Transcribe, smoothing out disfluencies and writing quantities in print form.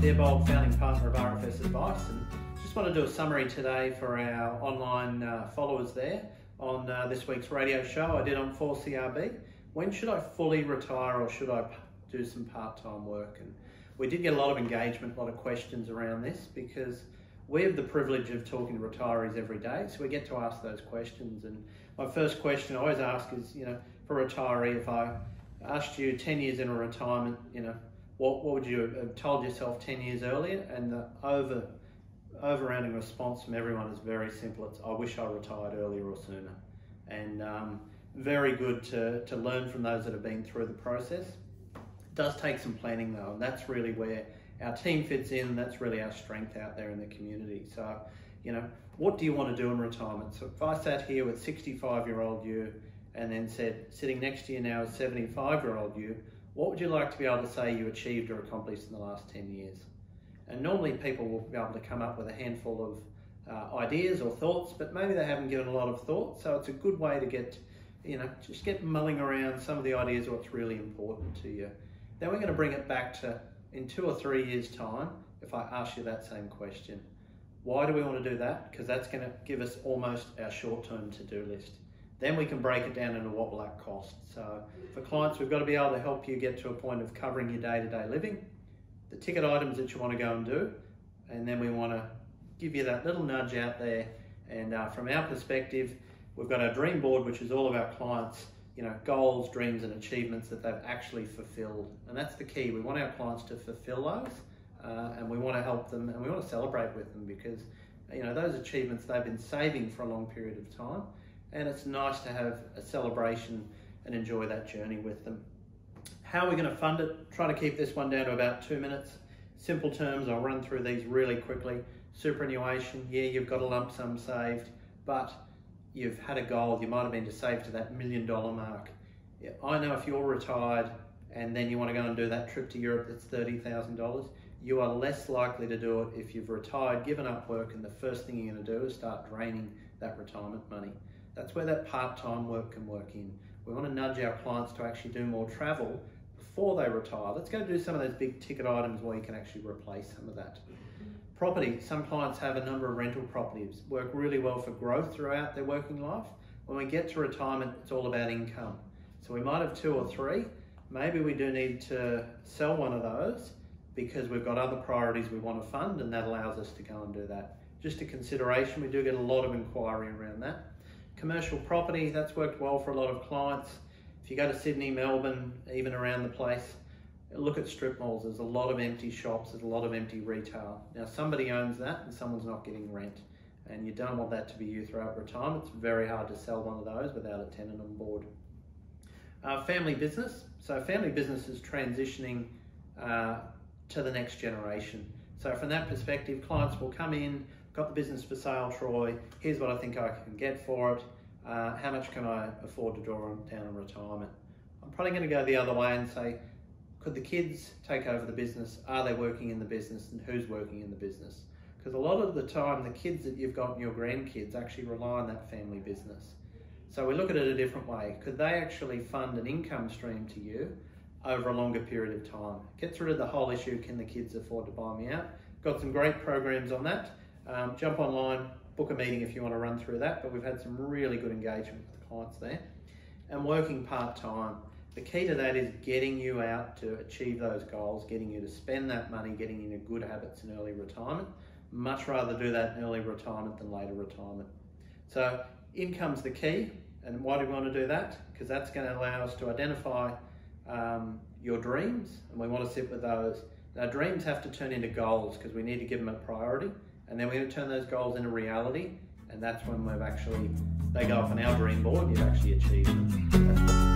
Deb, old founding partner of RFS Advice, and just want to do a summary today for our online followers there on this week's radio show I did on 4CRB. When should I fully retire, or should I do some part-time work? And we did get a lot of engagement, a lot of questions around this, because we have the privilege of talking to retirees every day, so we get to ask those questions. And my first question I always ask is, for a retiree, if I asked you 10 years in a retirement, what would you have told yourself 10 years earlier? And the overrounding response from everyone is very simple. It's, I wish I retired earlier or sooner. And very good to learn from those that have been through the process. It does take some planning though, and that's really where our team fits in. That's really our strength out there in the community. So, what do you want to do in retirement? So if I sat here with 65-year-old you and then said, sitting next to you now is 75-year-old you, what would you like to be able to say you achieved or accomplished in the last 10 years? And normally people will be able to come up with a handful of ideas or thoughts, but maybe they haven't given a lot of thought. So it's a good way to get, just get mulling around some of the ideas of what's really important to you. Then we're going to bring it back to, in 2 or 3 years' time, if I ask you that same question. Why do we want to do that? Because that's going to give us almost our short-term to-do list. Then we can break it down into what will that cost. So for clients, we've got to be able to help you get to a point of covering your day-to-day living, the ticket items that you want to go and do, and then we want to give you that little nudge out there. And from our perspective, we've got our dream board, which is all of our clients' goals, dreams, and achievements that they've actually fulfilled. And that's the key. We want our clients to fulfill those, and we want to help them, and we want to celebrate with them, because those achievements they've been saving for a long period of time. And it's nice to have a celebration and enjoy that journey with them. How are we going to fund it? Try to keep this one down to about 2 minutes. Simple terms, I'll run through these really quickly. Superannuation, yeah, you've got a lump sum saved, but you've had a goal. You might have been to save to that $1 million mark. Yeah, I know if you're retired and then you want to go and do that trip to Europe that's $30,000, you are less likely to do it if you've retired, given up work, and the first thing you're going to do is start draining that retirement money. That's where that part-time work can work in. We want to nudge our clients to actually do more travel before they retire. Let's go do some of those big ticket items where you can actually replace some of that. Property, some clients have a number of rental properties, work really well for growth throughout their working life. When we get to retirement, it's all about income. So we might have 2 or 3. Maybe we do need to sell one of those because we've got other priorities we want to fund, and that allows us to go and do that. Just a consideration, we do get a lot of inquiry around that. Commercial property, that's worked well for a lot of clients. If you go to Sydney, Melbourne, even around the place, look at strip malls. There's a lot of empty shops, there's a lot of empty retail. Now somebody owns that and someone's not getting rent, and you don't want that to be you throughout retirement. It's very hard to sell one of those without a tenant on board. Family business. So family business is transitioning to the next generation. So from that perspective, clients will come in, got the business for sale, Troy, here's what I think I can get for it, how much can I afford to draw down in retirement? I'm probably going to go the other way and say, could the kids take over the business? Are they working in the business, and who's working in the business? Because a lot of the time, the kids that you've got and your grandkids actually rely on that family business. So we look at it a different way. Could they actually fund an income stream to you over a longer period of time? Gets rid of the whole issue, can the kids afford to buy me out? Got some great programs on that. Jump online, book a meeting if you want to run through that, but we've had some really good engagement with the clients there. And working part-time. The key to that is getting you out to achieve those goals, getting you to spend that money, getting into good habits in early retirement. Much rather do that in early retirement than later retirement. So income's the key. And why do we want to do that? Because that's going to allow us to identify your dreams, and we want to sit with those. Now, dreams have to turn into goals because we need to give them a priority. And then we're going to turn those goals into reality, and that's when they go off on our dream board and you've actually achieved them.